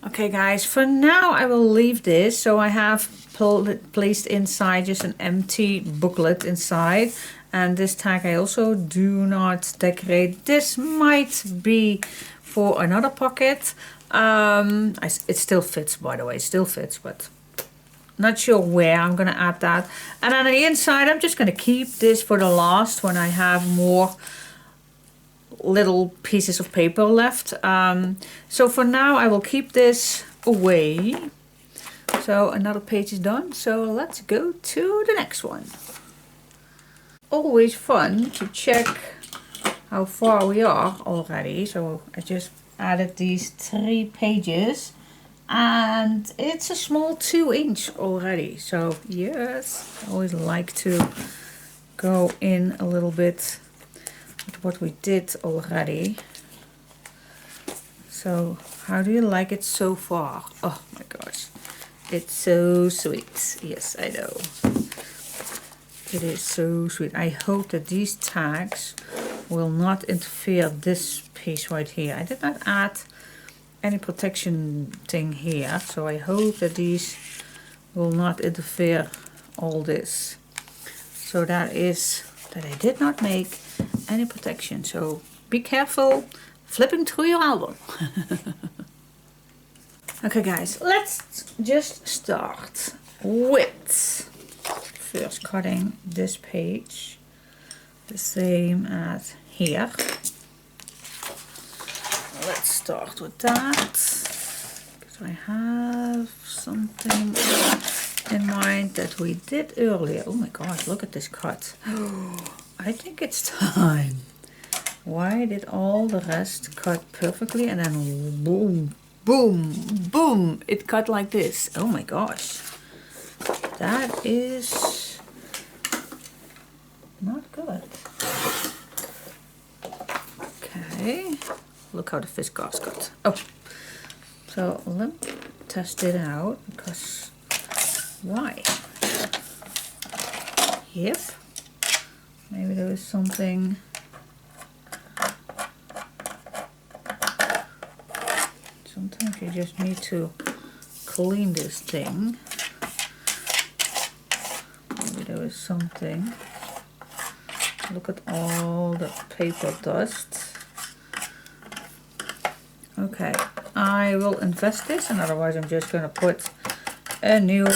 Okay guys, for now I will leave this. So I have placed inside just an empty booklet inside, and this tag I also do not decorate. This might be for another pocket. It still fits, by the way, it still fits, but not sure where I'm gonna add that. And on the inside I'm just gonna keep this for the last when I have more little pieces of paper left. So for now I will keep this away. So another page is done, so let's go to the next one. Always fun to check how far we are already. So I just added these 3 pages and it's a small 2-inch already. So yes, I always like to go in a little bit what we did already. So how do you like it so far? Oh my gosh, it's so sweet. Yes, I know, it is so sweet. I hope that these tags will not interfere this piece right here. I did not add any protection thing here, so I hope that these will not interfere all this. So that is that I did not make any protection, so be careful flipping through your album. Okay guys, let's just start with first cutting this page the same as here. Let's start with that because I have something in mind that we did earlier. Oh my gosh, look at this cut. I think it's time. Why did all the rest cut perfectly and then boom, boom, boom, it cut like this? Oh my gosh. That is not good. Okay, look how the fiskars cut. Oh, so let me test it out because why? Yep. Maybe there is something. Sometimes you just need to clean this thing. Maybe there is something. Look at all the paper dust. Okay, I will invest this, and otherwise I'm just going to put a new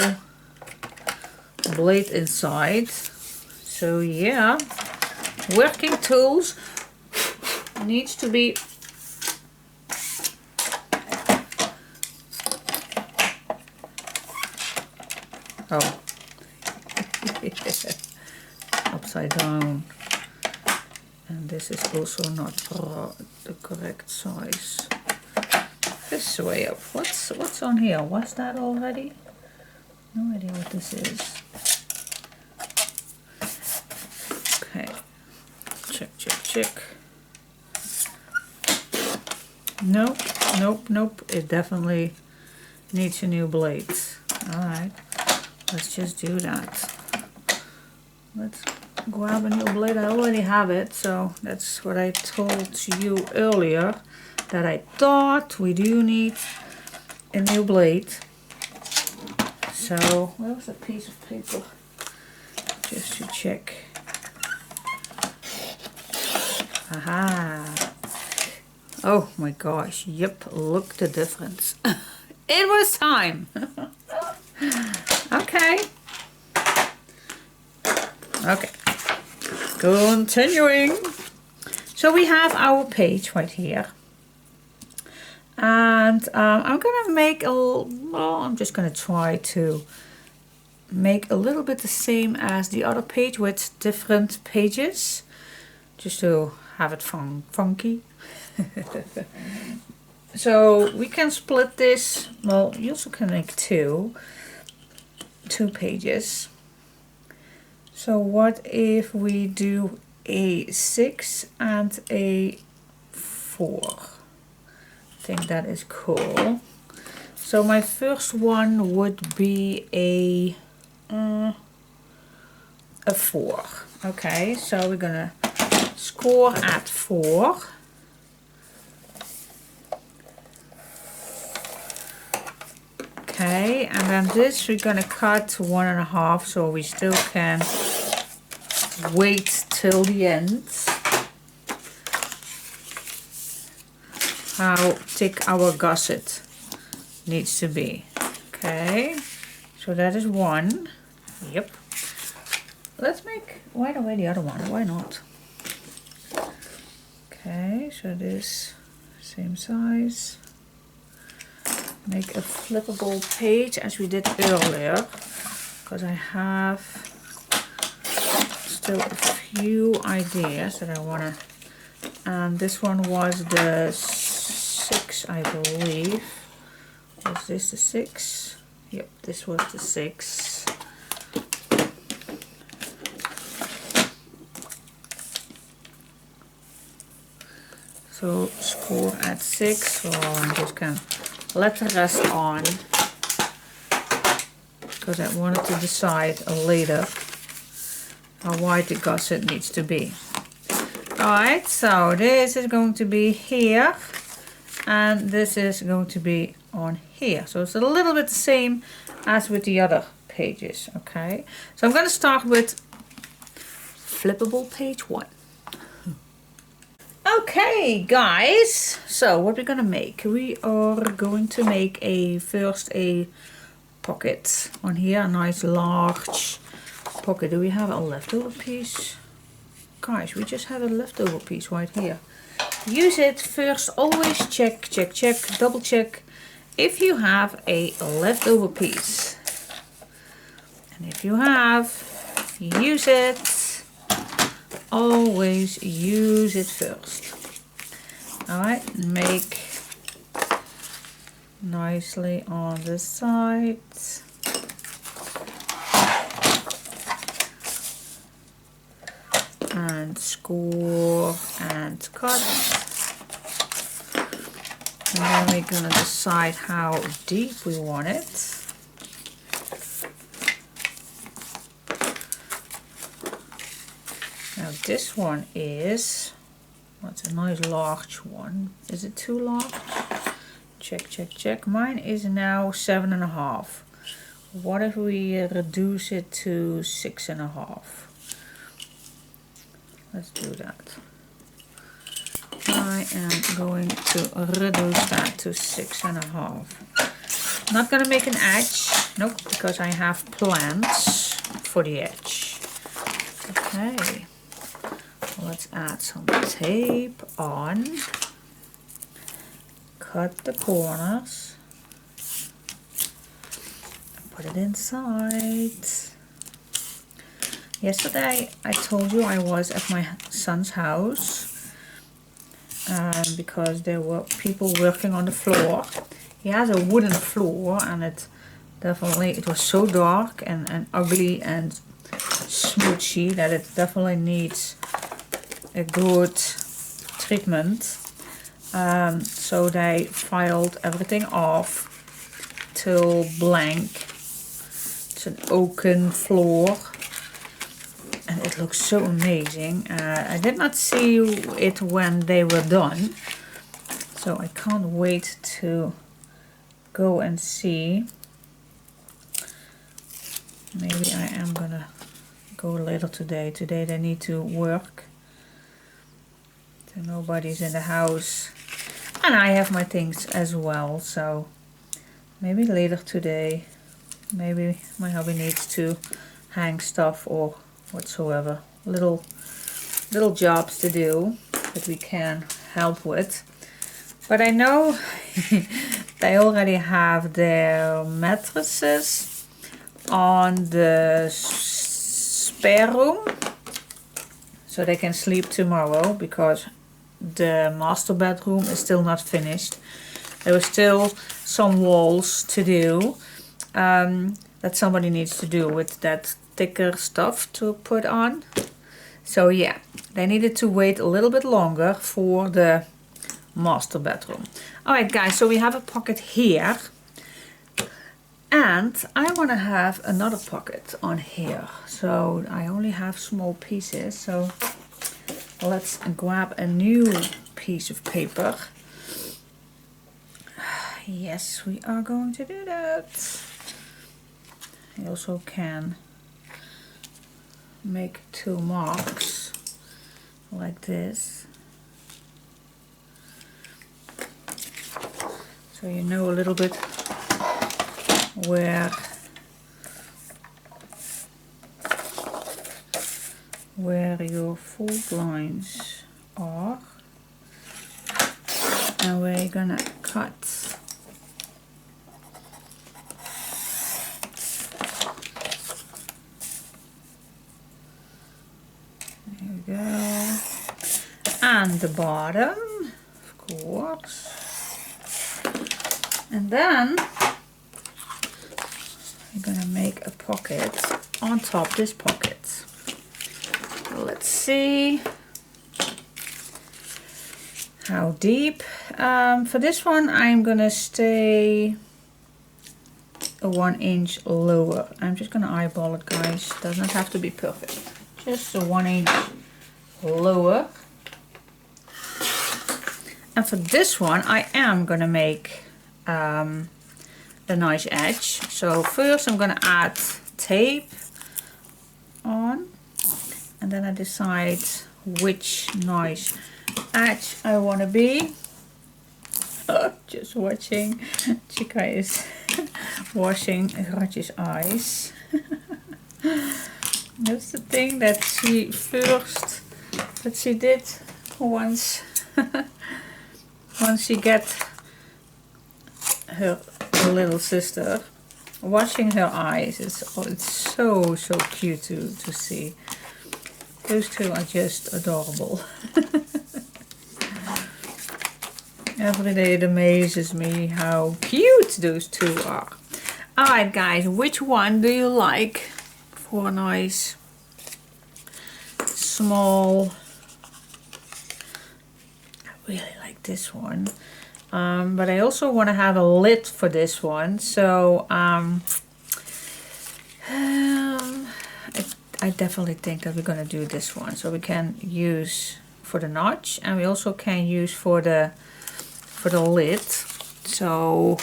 blade inside. So yeah, working tools needs to be upside down, and this is also not the correct size. This way up. What's on here? Was that already? No idea what this is. Okay, check. Nope, it definitely needs a new blade. Alright, let's just do that. Let's grab a new blade. I already have it, so that's what I told you earlier, that I thought we do need a new blade. So where's a piece of paper? Just to check. Aha. Oh my gosh, yep, look the difference. It was time. Okay. Okay. Continuing. So we have our page right here. And I'm gonna make I'm just gonna try to make a little bit the same as the other page with different pages, just to have it funky. So we can split this. Well, you also can make two pages. So what if we do a 6 and a 4? I think that is cool. So my first one would be a 4. Okay, so we're gonna score at 4. Okay, and then this we're gonna cut to 1.5, so we still can wait till the end. How thick our gusset needs to be. Okay, so that is one. Yep. Let's make right away the other one. Why not? Okay, so this same size. Make a flippable page as we did earlier, because I have still a few ideas that I want to. And this one was the 6, I believe. Was this the 6? Yep, this was the 6. So score at 6. So I'm just gonna let the rest on, because I wanted to decide later how wide the gusset needs to be. Alright, so this is going to be here, and this is going to be on here. So it's a little bit the same as with the other pages, okay? So I'm going to start with flippable page 1. Okay, guys, so what we're going to make, we are going to make first a pocket on here, a nice large pocket. Do we have a leftover piece? Guys, we just had a leftover piece right here. Use it first, always check, double check if you have a leftover piece. And if you have, use it. Always use it first. Alright, make nicely on the sides. And score and cut. And then we're going to decide how deep we want it. Now this one is, what's a nice large one. Is it too large? Check. Mine is now 7.5. What if we reduce it to 6.5? Let's do that. I am going to reduce that to 6.5. Not going to make an edge. Nope, because I have plans for the edge. Okay. Let's add some tape on. Cut the corners. Put it inside. Yesterday I told you I was at my son's house because there were people working on the floor. He has a wooden floor, and it was so dark and ugly and smoochy that it definitely needs a good treatment. So they filed everything off till blank. It's an oaken floor. And it looks so amazing. I did not see it when they were done, so I can't wait to go and see. Maybe I am gonna go later today. Today they need to work, so nobody's in the house, and I have my things as well, so maybe later today. Maybe my hubby needs to hang stuff or whatsoever, little jobs to do that we can help with. But I know they already have their mattresses on the spare room, so they can sleep tomorrow, because the master bedroom is still not finished. There were still some walls to do that somebody needs to do with that thicker stuff to put on. So yeah, they needed to wait a little bit longer for the master bedroom. Alright guys, so we have a pocket here, and I want to have another pocket on here. So I only have small pieces, so let's grab a new piece of paper. Yes, we are going to do that. I also can make 2 marks like this, so you know a little bit where your fault lines are and where you're gonna cut. There we go. And the bottom, of course. And then I'm gonna make a pocket on top of this pocket. Let's see how deep. For this one I'm gonna stay a 1 inch lower. I'm just gonna eyeball it, guys. Does not have to be perfect. Just a 1 inch lower. And for this one I am gonna make a nice edge. So first I'm gonna add tape on, and then I decide which nice edge I want to be. Just watching. Chica is washing Ratje's eyes. That's the thing that she did once. Once she get her little sister washing her eyes. It's so cute to see. Those two are just adorable. Every day it amazes me how cute those two are. Alright guys, which one do you like for a nice small? I really like this one. But I also want to have a lid for this one, so I definitely think that we're going to do this one. So we can use for the notch, and we also can use for the lid. So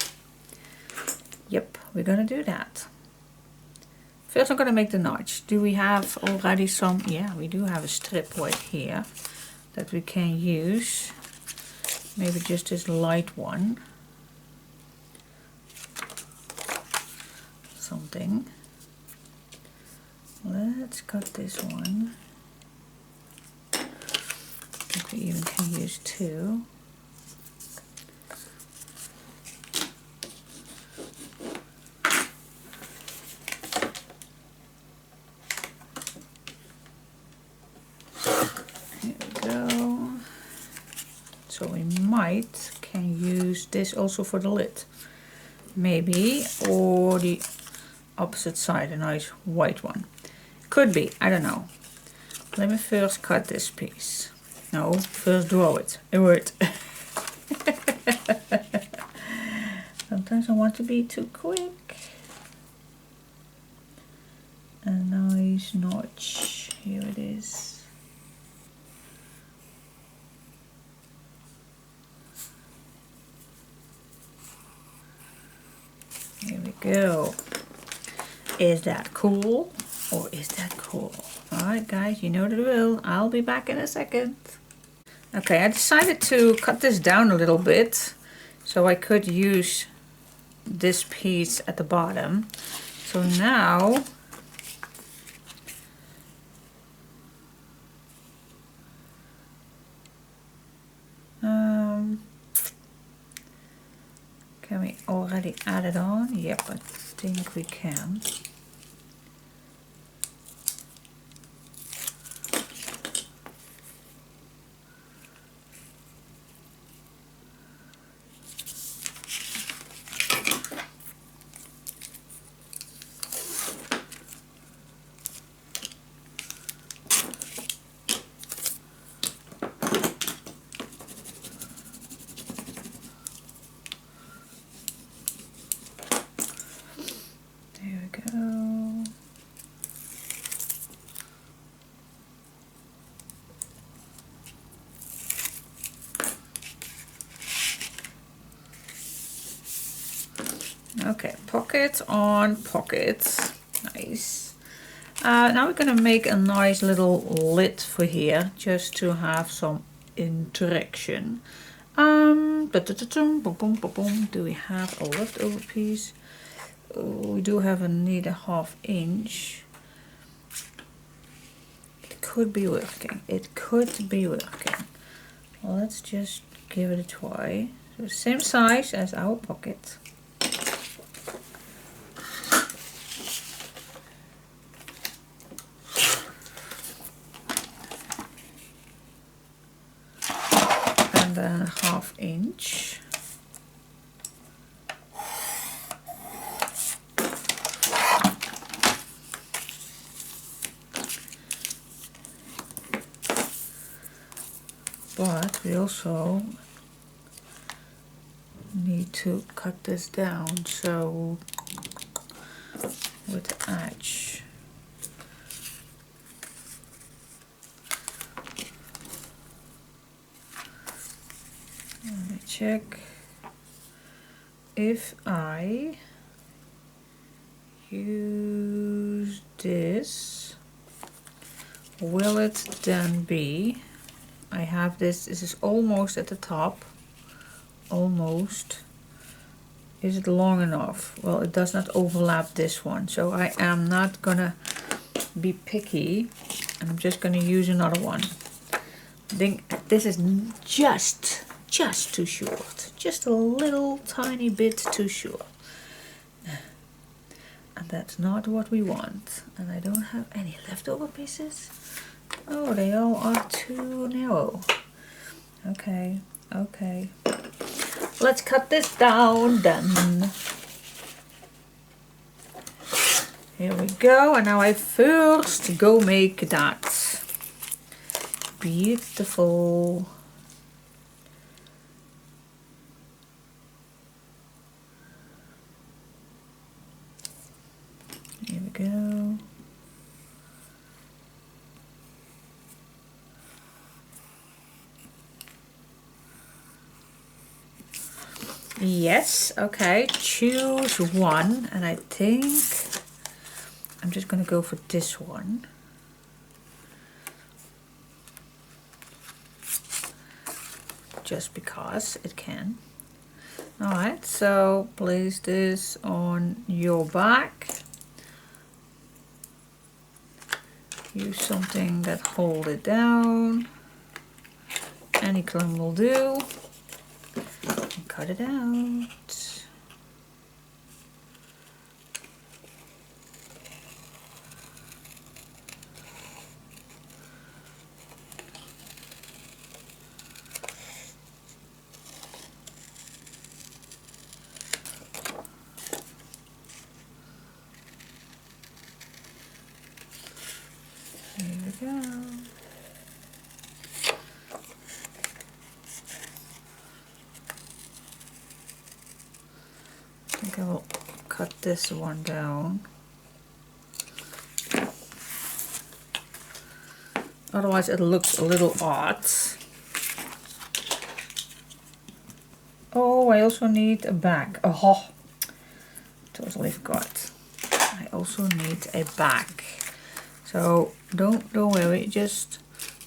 yep, we're going to do that. First I'm going to make the notch. Do we have already some? Yeah, we do have a strip right here that we can use. Maybe just this light one. Something. Let's cut this one. I think we even can use 2. Here we go. So we can use this also for the lid. Maybe, or the opposite side, a nice white one. Could be, I don't know. Let me first cut this piece. No, first draw it. It worked. Sometimes I want to be too quick. A nice notch. Here it is. Here we go. Is that cool? Or is that cool? Alright guys, you know the drill. I'll be back in a second. Okay, I decided to cut this down a little bit so I could use this piece at the bottom. So now can we already add it on? Yep, I think we can. There we go. Okay, pocket on pocket. Nice. Now we're gonna make a nice little lid for here, just to have some interaction. Do we have a leftover piece? Oh, we do have need a 1/2 inch. It could be working. It could be working. Well, let's just give it a try. So same size as our pocket. And then a 1/2 inch. But we also need to cut this down, so with the edge. Let me check if I use this, will it then be, I have this is almost at the top, almost. Is it long enough? Well, it does not overlap this one, so I am not gonna be picky, and I'm just gonna use another one. I think this is just too short, just a little tiny bit too short, and that's not what we want. And I don't have any leftover pieces. Oh, they all are too narrow. Okay, okay. Let's cut this down then. Here we go. And now I first go make that. Beautiful. Here we go. Yes, okay, choose one, and I think I'm just gonna go for this one. Just because it can. Alright, so place this on your back. Use something that hold it down. Any creme will do. Cut it out. There we go. I think I will cut this one down. Otherwise it looks a little odd. Oh, I also need a bag. Oh, totally forgot. I also need a bag. So don't worry, just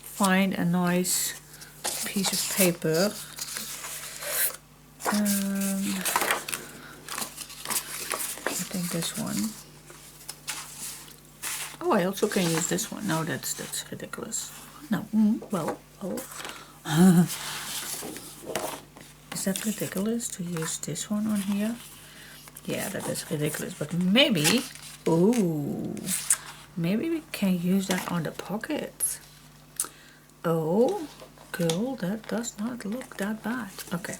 find a nice piece of paper. I think this one. Oh, I also can use this one. No, that's ridiculous. No, well. Is that ridiculous to use this one on here? Yeah, that is ridiculous. But maybe, ooh, maybe we can use that on the pocket. Oh, girl, that does not look that bad. Okay.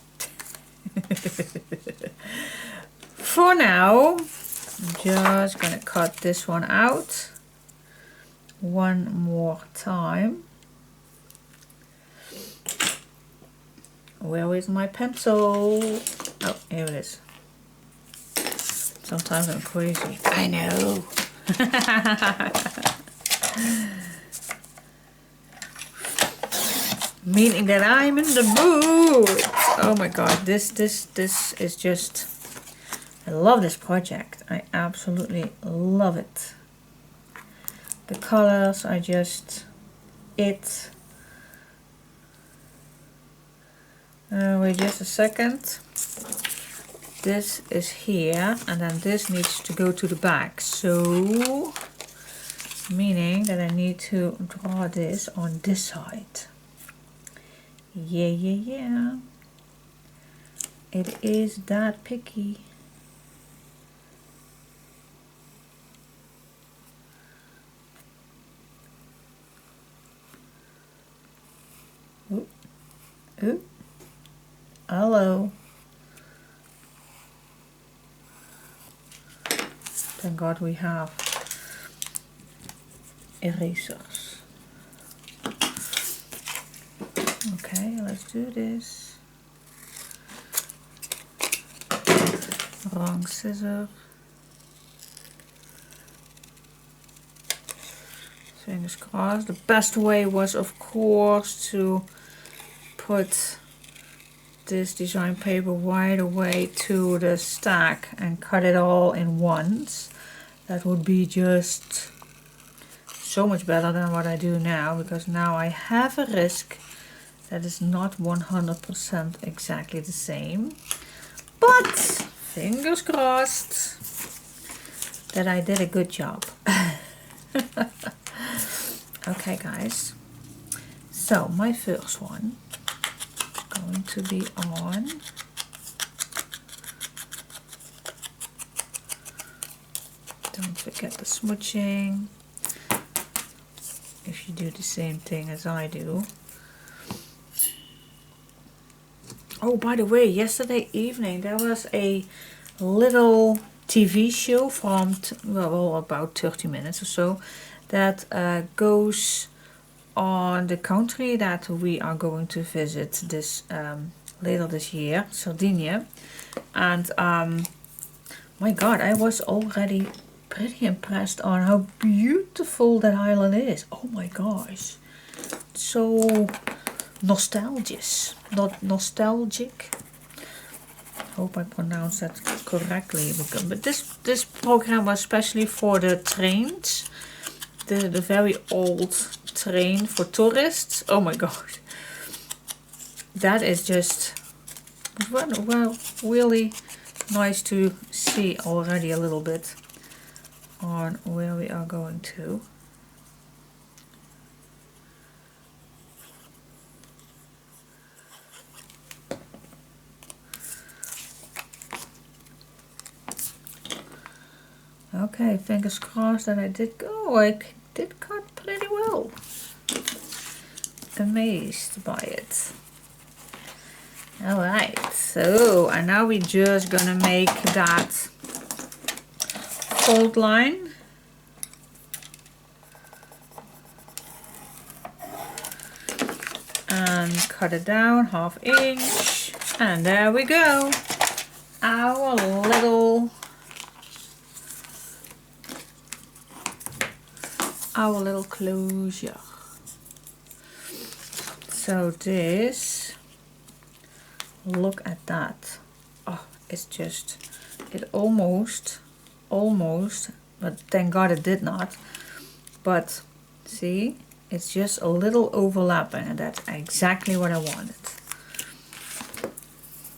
For now, I'm just gonna cut this one out one more time. Where is my pencil? Oh, here it is. Sometimes I'm crazy. I know. Meaning that I'm in the mood. Oh my god, this is just I love this project. I absolutely love it. The colors are just it. Wait just a second. This is here and then this needs to go to the back. So, meaning that I need to draw this on this side. Yeah. It is that picky. Oop. Oop. Hello. Thank God we have erasers. Okay, let's do this. Wrong scissor. Fingers crossed. The best way was of course to put this design paper right away to the stack and cut it all in once. That would be just so much better than what I do now, because now I have a risk that is not 100% exactly the same. But fingers crossed that I did a good job. Okay guys, so my first one is going to be on don't forget the smudging if you do the same thing as I do. Oh, by the way, yesterday evening there was a little TV show from well about 30 minutes or so that goes on the country that we are going to visit this later this year, Sardinia. And my God, I was already pretty impressed on how beautiful that island is. Oh my gosh, so nostalgic. Hope I pronounced that correctly. But this program was especially for the trains, the very old train for tourists. Oh my god, that is just well really nice to see already a little bit on where we are going to. Okay, fingers crossed that I did cut pretty well. Amazed by it. Alright, so and now we're just gonna make that fold line. And cut it down 1/2 inch. And there we go. Our little closure. So this, look at that. Oh, it's just, it almost, but thank God it did not. But see, it's just a little overlapping, and that's exactly what I wanted.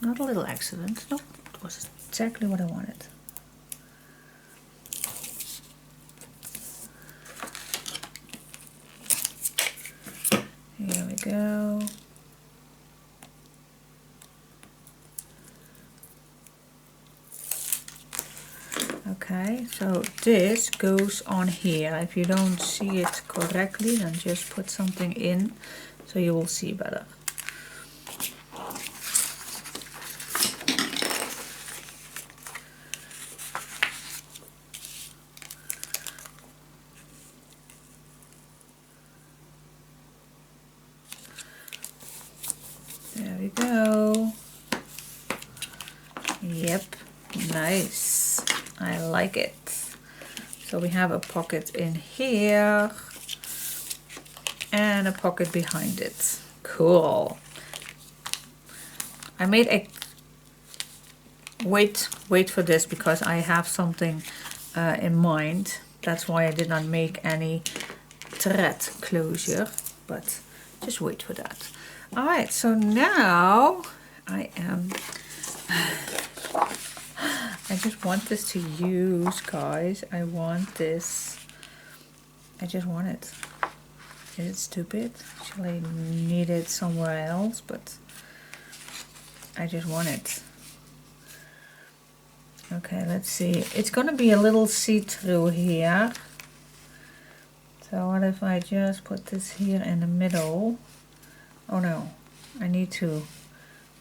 Not a little accident, no, it was exactly what I wanted. Here we go. Okay, so this goes on here. If you don't see it correctly, then just put something in so you will see better. There we go. Yep, nice. I like it. So we have a pocket in here and a pocket behind it. Cool. I made a wait for this because I have something in mind. That's why I did not make any thread closure, but just wait for that. All right, so now I just want this to use, guys. I want this. I just want it. Is it stupid? Shall I need it somewhere else? But I just want it. Okay, let's see. It's gonna be a little see-through here. So what if I just put this here in the middle? Oh no, I need to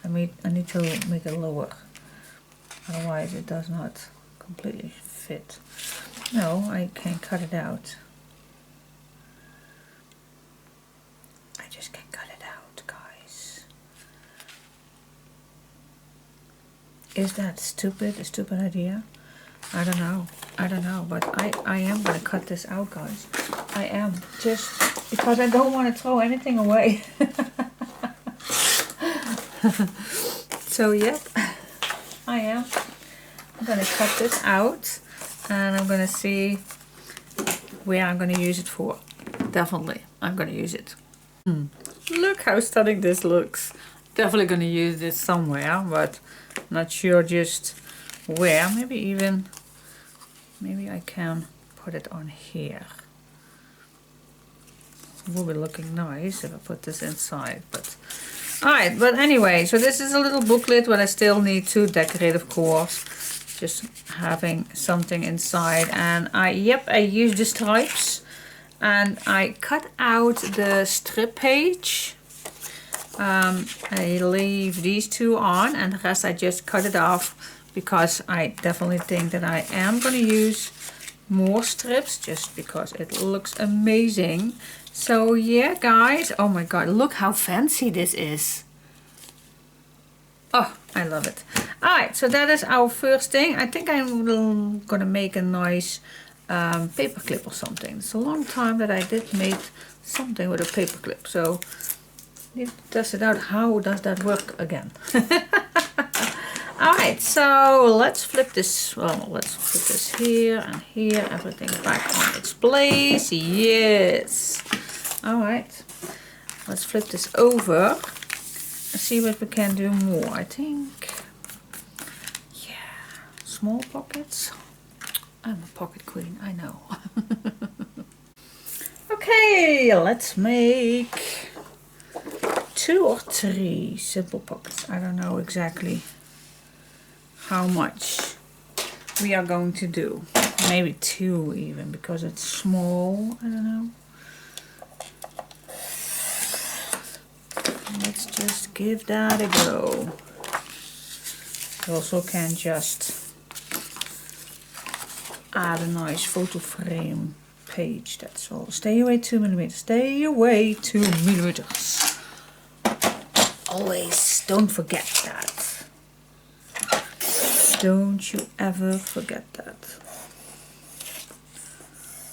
make it lower. Otherwise it does not completely fit. No, I can cut it out. I just can cut it out, guys. Is that stupid? A stupid idea? I don't know, but I am gonna cut this out, guys. I am, just because I don't want to throw anything away. So yep, I am. I'm gonna cut this out and I'm gonna see where I'm gonna use it for. Definitely, I'm gonna use it. Look how stunning this looks. Definitely gonna use this somewhere, but not sure just where. Maybe I can put it on here. It will be looking nice if I put this inside, but alright, but anyway, so this is a little booklet, but I still need to decorate, of course. Just having something inside, and I used the stripes and I cut out the strip page. I leave these two on and the rest I just cut it off because I definitely think that I am going to use more strips just because it looks amazing. So yeah, guys, oh my god, look how fancy this is. Oh, I love it. Alright, so that is our first thing. I think I'm gonna make a nice paper clip or something. It's a long time that I did make something with a paper clip, so need to test it out. How does that work again? Alright, so let's flip this. Well, let's put this here and here. Everything back on its place. Yes. Alright, let's flip this over and see what we can do more. I think, yeah, small pockets. I'm a pocket queen, I know. Okay, let's make 2 or 3 simple pockets. I don't know exactly how much we are going to do. Maybe 2 even, because it's small. I don't know. Let's just give that a go. You also can just add a nice photo frame page, that's all. Stay away 2mm. Stay away 2mm. Always don't forget that. Don't you ever forget that.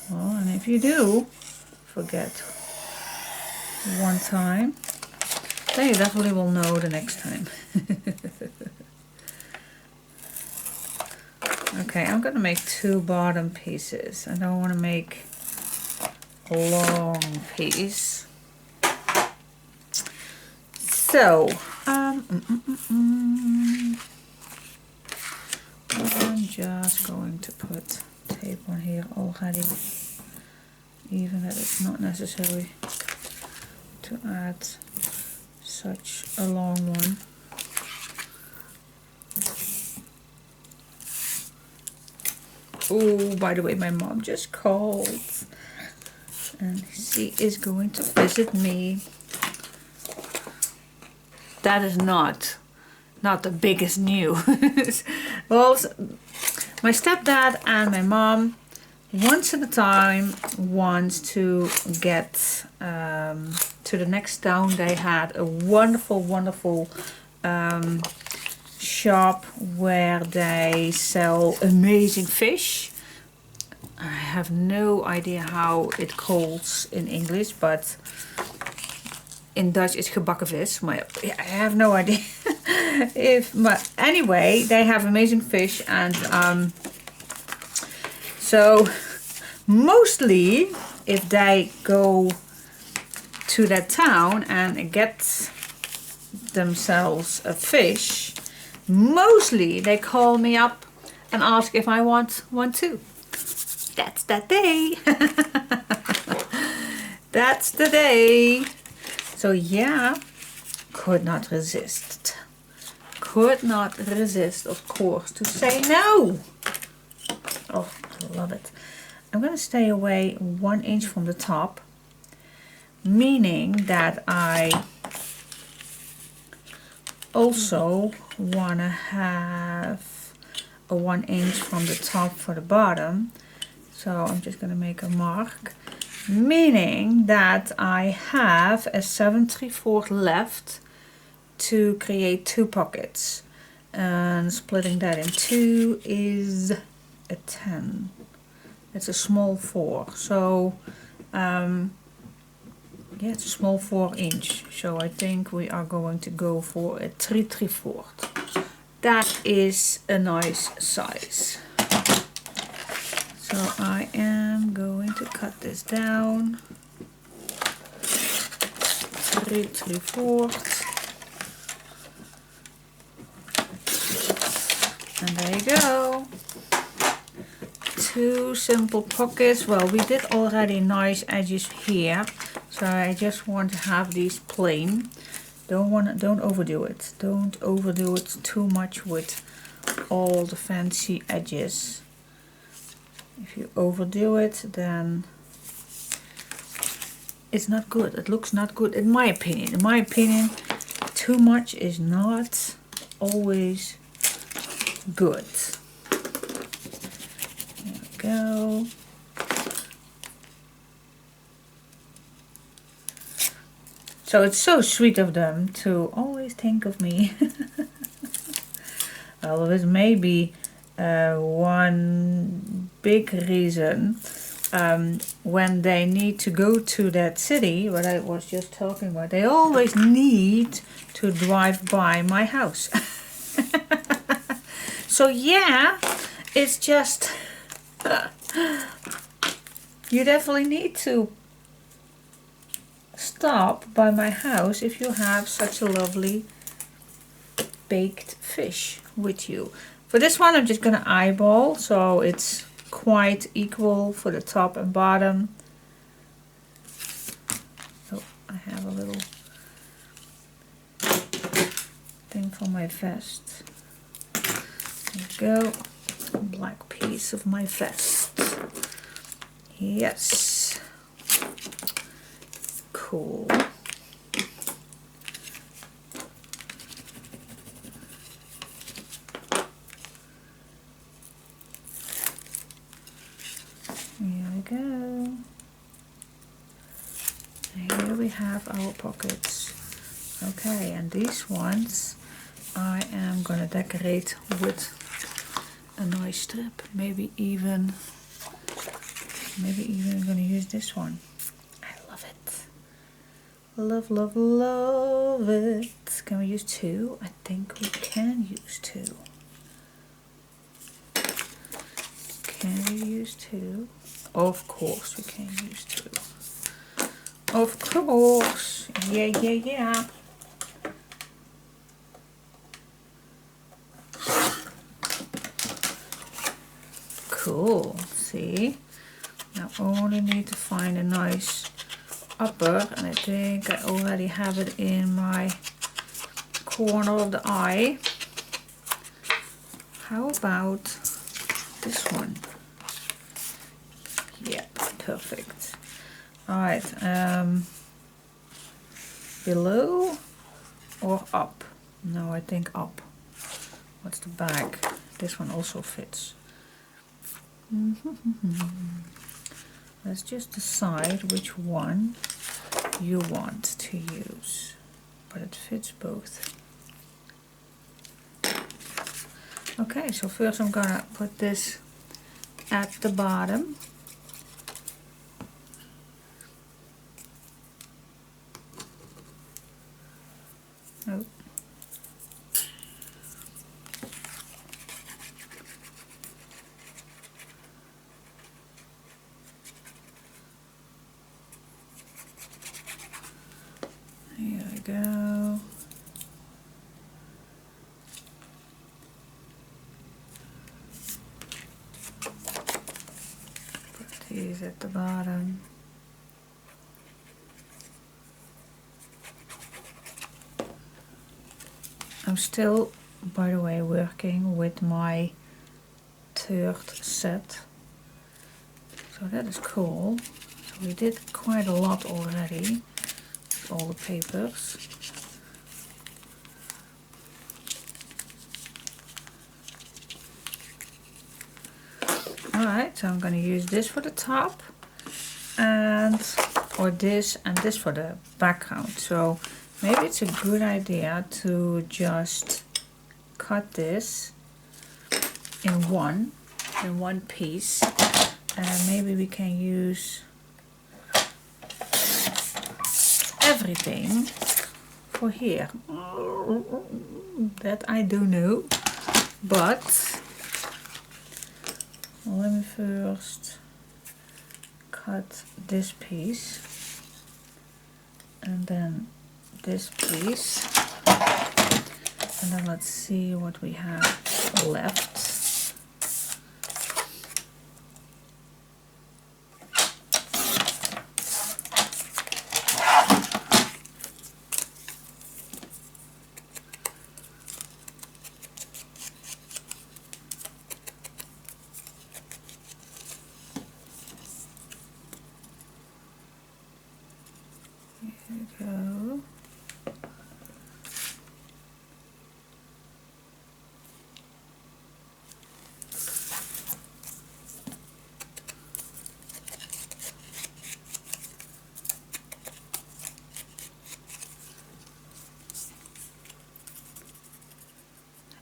Well, and if you do forget one time, then you definitely will know the next time. Okay, I'm gonna make 2 bottom pieces. I don't want to make a long piece. So, I'm just going to put tape on here already, even that it's not necessary to add such a long one. Oh, by the way, my mom just called and she is going to visit me. That is not the biggest news. Well, my stepdad and my mom once at a time wants to get to the next town. They had a wonderful shop where they sell amazing fish. I have no idea how it calls in English, but in Dutch it's gebakken vis. Maar I have no idea. But anyway, they have amazing fish, and so mostly if they go to that town and get themselves a fish, mostly they call me up and ask if I want one too. That's that day. That's the day. So yeah, could not resist. Could not resist, of course, to say no. Oh, I love it. I'm going to stay away 1 inch from the top, meaning that I also want to have a 1 inch from the top for the bottom. So I'm just going to make a mark, meaning that I have a 7/3/4 left to create 2 pockets, and splitting that in 2 is a 10. It's a small 4, so yeah, it's a small 4 inch, so I think we are going to go for a 3/3/4. That is a nice size. So I am going to cut this down 3/3/4, and there you go. 2 simple pockets. Well, we did already nice edges here, so I just want to have these plain. Don't overdo it. Don't overdo it too much with all the fancy edges. If you overdo it, then it's not good. It looks not good in my opinion. In my opinion, too much is not always good. There we go. So it's so sweet of them to always think of me. Well, this may be one big reason when they need to go to that city, what I was just talking about, they always need to drive by my house. So yeah, it's just you definitely need to stop by my house if you have such a lovely baked fish with you. For this one, I'm just gonna eyeball, so it's quite equal for the top and bottom. Oh, I have a little thing for my vest. There you go, black piece of my vest. Yes, cool. Here we go. Here we have our pockets. Okay, and these ones I am gonna decorate with a nice strip. Maybe even I'm gonna use this one. I love it. Love, love, love it. Can we use 2? I think we can use 2. Can we use 2? Of course we can use 2. Of course. Yeah, yeah, yeah. Cool. See? Now only need to find a nice upper, and I think I already have it in my corner of the eye. How about this one? Yep, perfect. Alright, below or up? No, I think up. What's the back? This one also fits. Let's just decide which one you want to use, but it fits both. Okay, so first I'm gonna put this at the bottom. Oh. piece at the bottom. I'm still, by the way, working with my third set. So that is cool. So we did quite a lot already with all the papers. Alright, so I'm going to use this for the top or this and this for the background. So maybe it's a good idea to just cut this in one piece, and maybe we can use everything for here. That I don't know, but let me first cut this piece and then this piece, and then let's see what we have left. Go.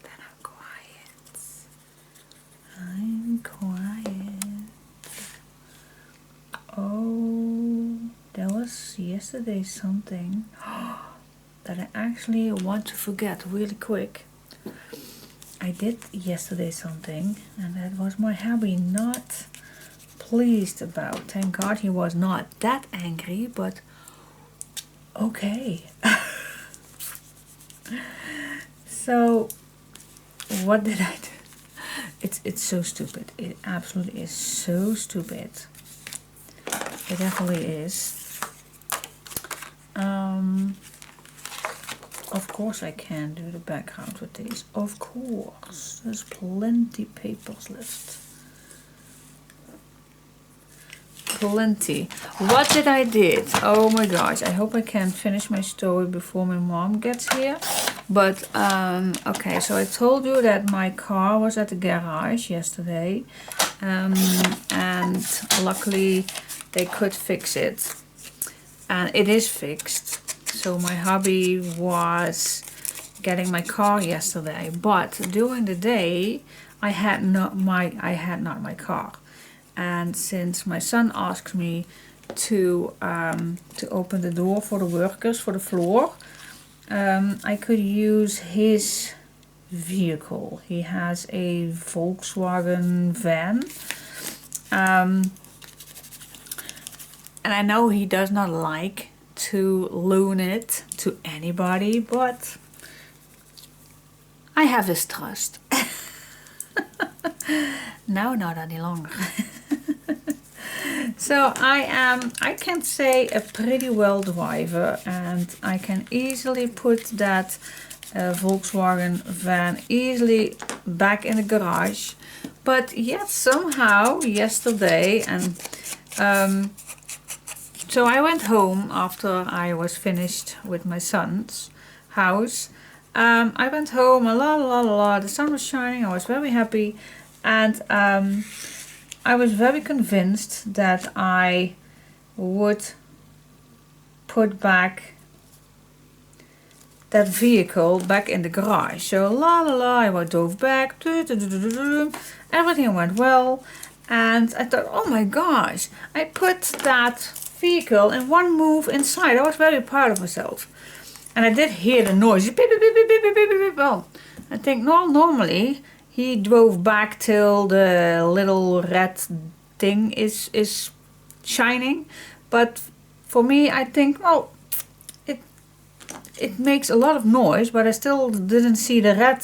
Then I'm quiet. I'm quiet. Oh, there was yesterday something that I actually want to forget really quick. I did yesterday something, and that was my hubby not pleased about. Thank God he was not that angry, but okay. So what did I do? It's so stupid. It absolutely is so stupid. It definitely is. Of course I can do the background with these. Of course. There's plenty papers left. Plenty. What did I did? Oh my gosh. I hope I can finish my story before my mom gets here. But, okay. So I told you that my car was at the garage yesterday. And luckily they could fix it. And it is fixed. So my hubby was getting my car yesterday, but during the day I had not my car. And since my son asked me to open the door for the workers for the floor, I could use his vehicle. He has a Volkswagen van. And I know he does not like to loan it to anybody, but I have his trust. Now not any longer. So I can say a pretty well driver, and I can easily put that Volkswagen van easily back in the garage. But yet somehow yesterday, and so I went home after I was finished with my son's house. I went home, the sun was shining, I was very happy, and I was very convinced that I would put back that vehicle back in the garage. So I drove back, everything went well, and I thought, oh my gosh, I put that vehicle in one move inside. I was very proud of myself. And I did hear the noise. Beep, beep, beep, beep, beep, beep, beep, beep. Well, I think normally he drove back till the little red thing is shining. But for me, I think, well, it makes a lot of noise, but I still didn't see the red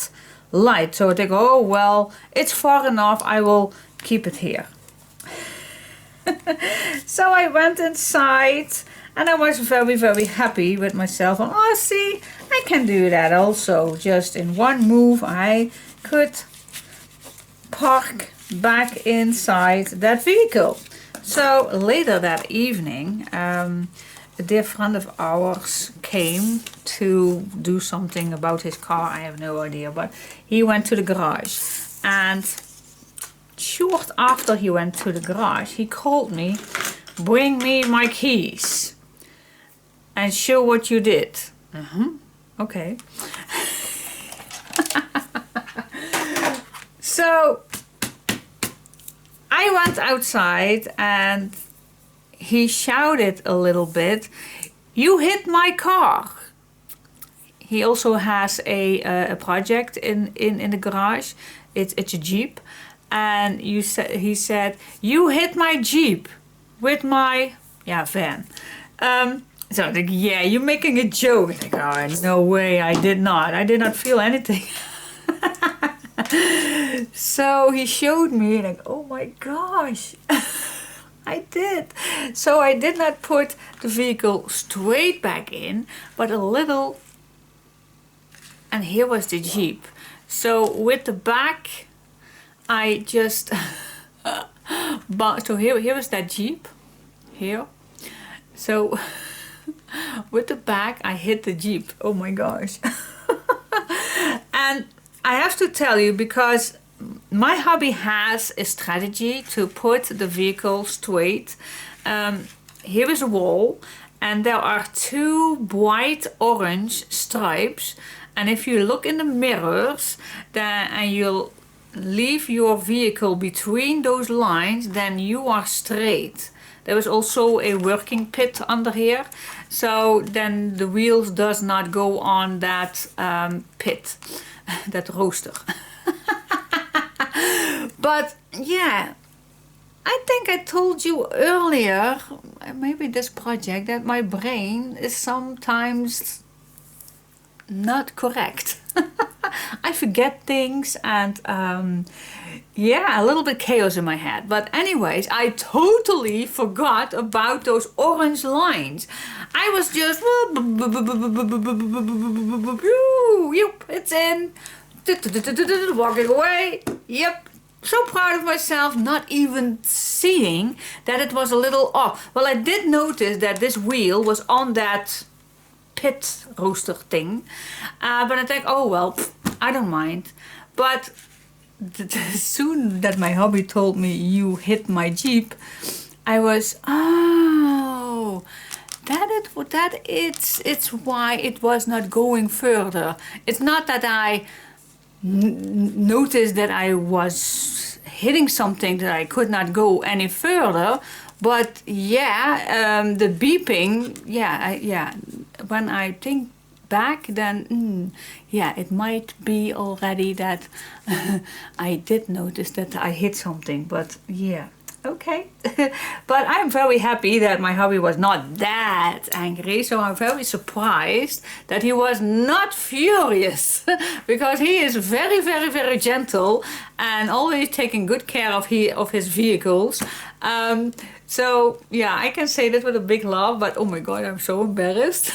light. So I think, oh well, it's far enough, I will keep it here. So I went inside and I was very, very happy with myself. And oh, see, I can do that also. Just in one move, I could park back inside that vehicle. So later that evening, a dear friend of ours came to do something about his car. I have no idea, but he went to the garage. And short after he went to the garage, he called me, bring me my keys and show what you did. Okay. So I went outside and he shouted a little bit, you hit my car. He also has a project in the garage. It's a Jeep. And he said, you hit my Jeep with my van. So I think, yeah, you're making a joke. I think, oh, no way, I did not feel anything. So he showed me, like, oh my gosh, I did. So I did not put the vehicle straight back in, but a little, and here was the Jeep. So with the back, I just, so here was that Jeep, here. So with the back, I hit the Jeep. Oh my gosh. And I have to tell you, because my hubby has a strategy to put the vehicle straight. Here is a wall and there are two bright orange stripes. And if you look in the mirrors and you'll leave your vehicle between those lines, then you are straight. There is also a working pit under here, so then the wheels does not go on that pit, that roaster. But yeah, I think I told you earlier, maybe this project, that my brain is sometimes not correct. I forget things and yeah, a little bit chaos in my head. But anyways, I totally forgot about those orange lines. I was just, yep, it's in, walking away, yep. So proud of myself, not even seeing that it was a little off. Well, I did notice that this wheel was on that pit roaster thing, but I think, oh well, I don't mind. But soon that my hubby told me you hit my Jeep, I was, oh, it's why it was not going further. It's not that I noticed that I was hitting something that I could not go any further, but yeah, the beeping, yeah, when I think back, then yeah, it might be already that I did notice that I hit something, but yeah, okay. But I'm very happy that my hubby was not that angry, so I'm very surprised that he was not furious because he is very, very, very gentle and always taking good care of his vehicles. So yeah, I can say that with a big laugh, but oh my god, I'm so embarrassed.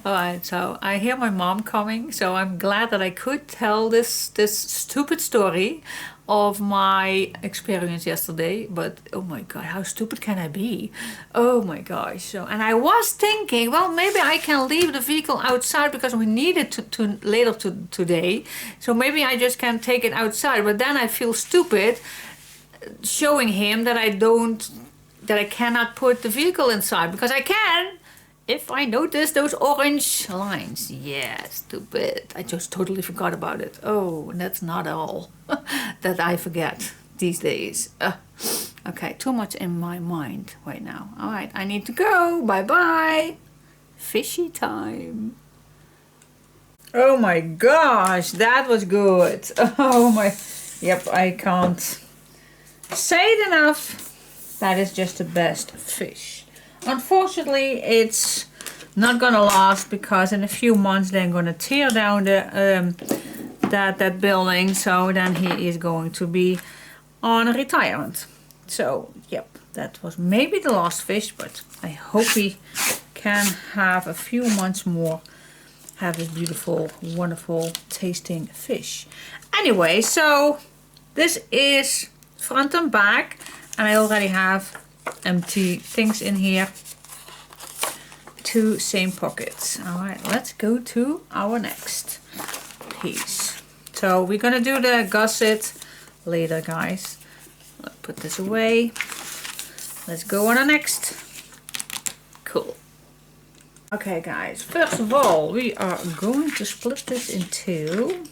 Alright, so I hear my mom coming, so I'm glad that I could tell this stupid story of my experience yesterday. But oh my god, how stupid can I be? Oh my gosh. So, and I was thinking, well, maybe I can leave the vehicle outside because we need it to later today, so maybe I just can take it outside. But then I feel stupid showing him that I cannot put the vehicle inside, because I can if I notice those orange lines. Yeah, stupid. I just totally forgot about it. Oh, and that's not all that I forget these days. Okay, too much in my mind right now. All right, I need to go. Bye-bye. Fishy time. Oh my gosh, that was good. Oh my, yep, I can't say it enough. That is just the best fish. Unfortunately, it's not gonna last because in a few months they're gonna tear down the that building. So then he is going to be on retirement. So yep, that was maybe the last fish, but I hope we can have a few months more, have this beautiful, wonderful tasting fish. Anyway, so this is front and back, and I already have empty things in here. 2 same pockets. All right, let's go to our next piece. So we're gonna do the gusset later, guys. Let's put this away. Let's go on the next. Cool. Okay, guys, first of all, we are going to split this in 2.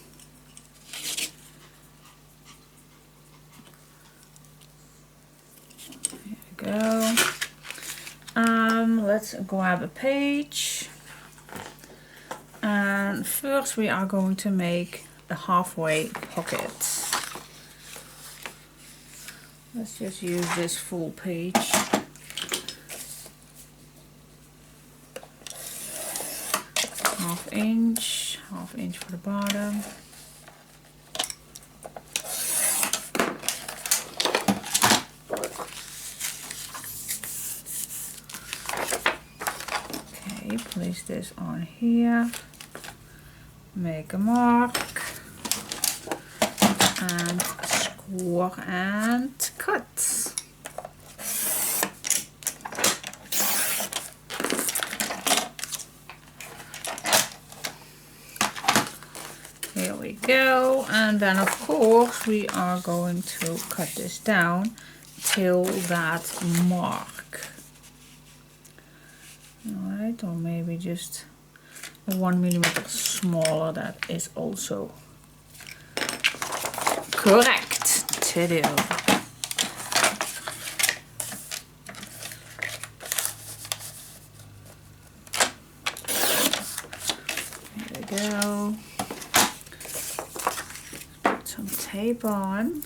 Here we go. Let's grab a page. And first we are going to make a halfway pocket. Let's just use this full page. Half inch for the bottom. Okay, place this on here. Make a mark. And score and cut. Here we go, and then of course we are going to cut this down till that mark. Alright, or maybe just 1 millimeter smaller, that is also correct to do. There we go. Put some tape on.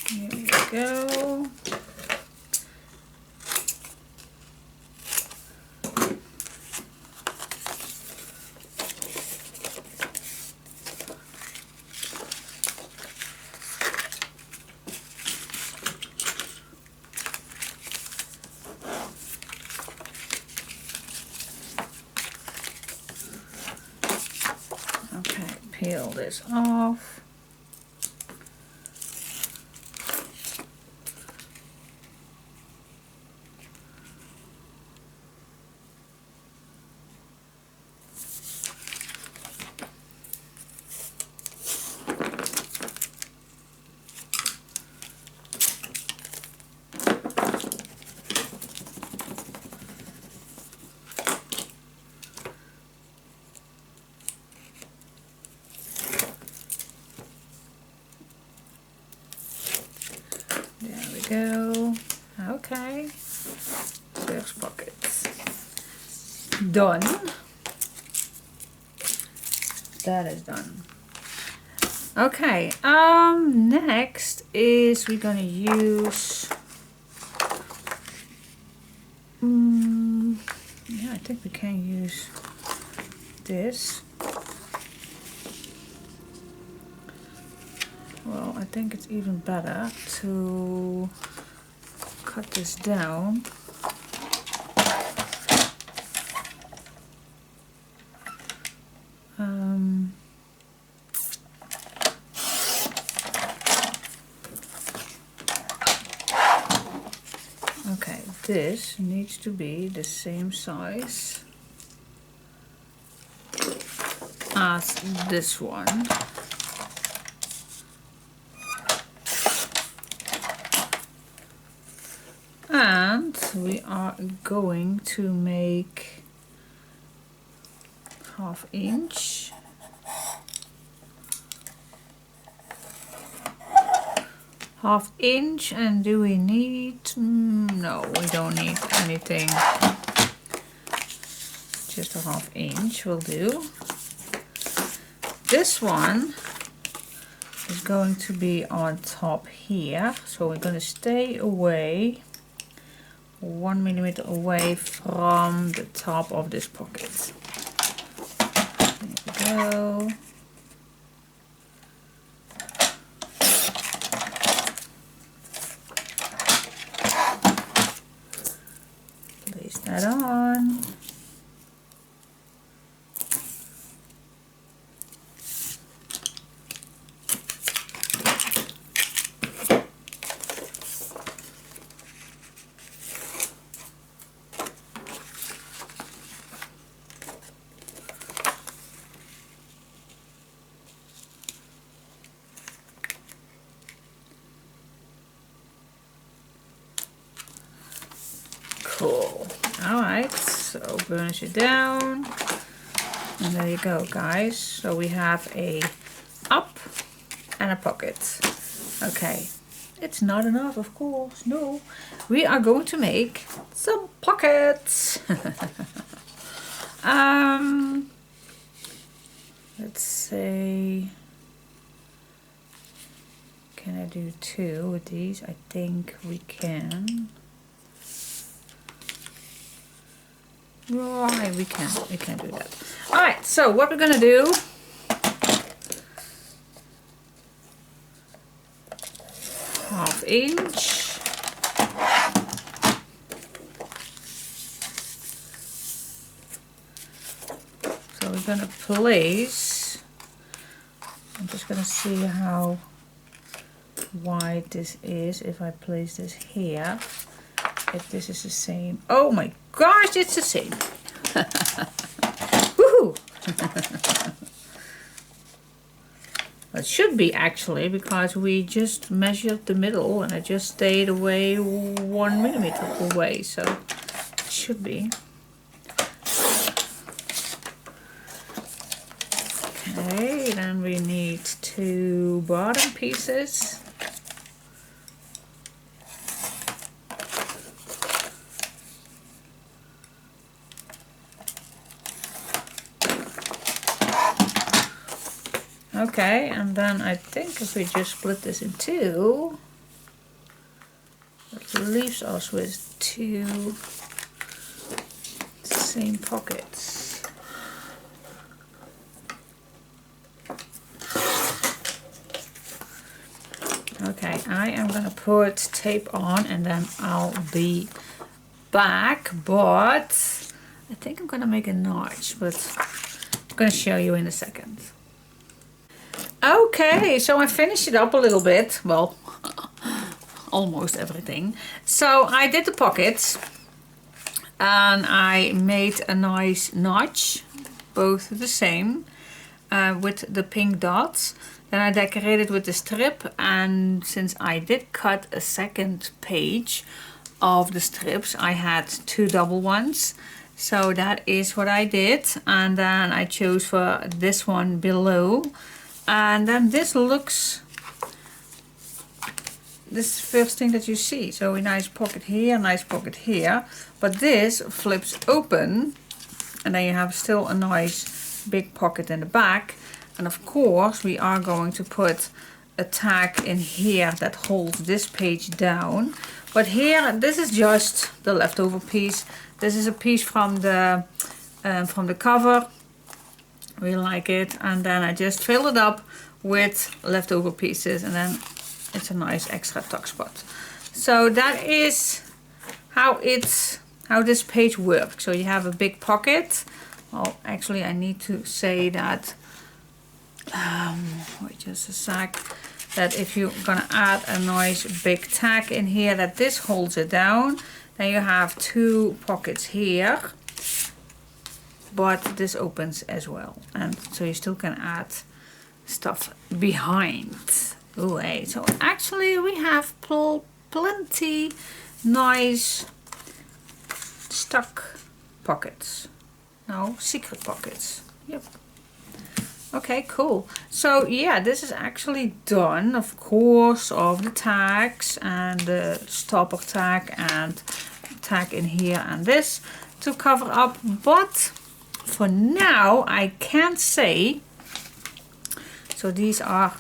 Here we go. Okay, peel this off. Go. Okay. First pocket. Done. That is done. Okay. Next is we're gonna use. Yeah, I think we can use this. Well, I think it's even better to cut this down. Okay, this needs to be the same size as this one. And we are going to make 1/2 inch. Half inch, and do we need, no, we don't need anything, just a 1/2 inch will do. This one is going to be on top here. So we're going to stay away 1 millimeter away from the top of this pocket. There we go. Place that on. Cool. Alright, so burnish it down. And there you go, guys. So we have a up and a pocket. Okay. It's not enough, of course. No. We are going to make some pockets. Let's say, can I do 2 with these? I think we can. Right, we can do that. Alright, so what we're gonna do, ½ inch. So we're gonna place, I'm just gonna see how wide this is if I place this here. If this is the same. Oh my gosh, it's the same. Woohoo! It should be actually, because we just measured the middle and I just stayed away 1 millimeter away, so it should be. Okay, then we need 2 bottom pieces. Okay, and then I think if we just split this in 2, it leaves us with 2 same pockets. Okay, I am gonna put tape on and then I'll be back, but I think I'm gonna make a notch, but I'm gonna show you in a second. Okay, so I finished it up a little bit. Well, almost everything. So I did the pockets and I made a nice notch, both the same, with the pink dots. Then I decorated with the strip, and since I did cut a second page of the strips, I had 2 double ones. So that is what I did, and then I chose for this one below. And then this looks, this first thing that you see. So a nice pocket here, nice pocket here. But this flips open and then you have still a nice big pocket in the back. And of course we are going to put a tag in here that holds this page down. But here, this is just the leftover piece. This is a piece from the cover. We like it, and then I just fill it up with leftover pieces, and then it's a nice extra tuck spot. So that is how this page works. So you have a big pocket. Well, actually I need to say that, wait just a sec, that if you're gonna add a nice big tag in here that this holds it down, then you have 2 pockets here. But this opens as well, and so you still can add stuff behind. Ooh, so actually we have plenty nice stuck pockets. No, secret pockets. Yep. Okay, cool. So yeah, this is actually done, of course, of the tags and the stopper tag and tag in here and this to cover up, but for now I can't say. So these are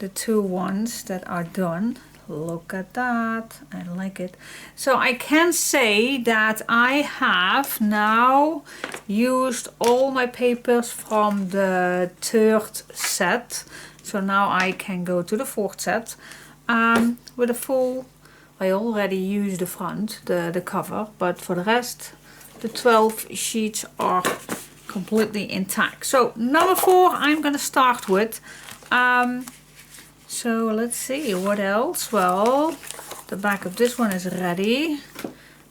the two ones that are done. Look at that, I like it. So I can say that I have now used all my papers from the third set. So now I can go to the fourth set with a full, I already used the front, the cover, but for the rest, the 12 sheets are completely intact. So number 4 I'm gonna start with. So let's see what else. Well, the back of this one is ready.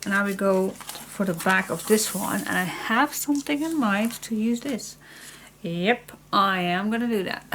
And now we go for the back of this one. And I have something in mind to use this. Yep, I am gonna do that.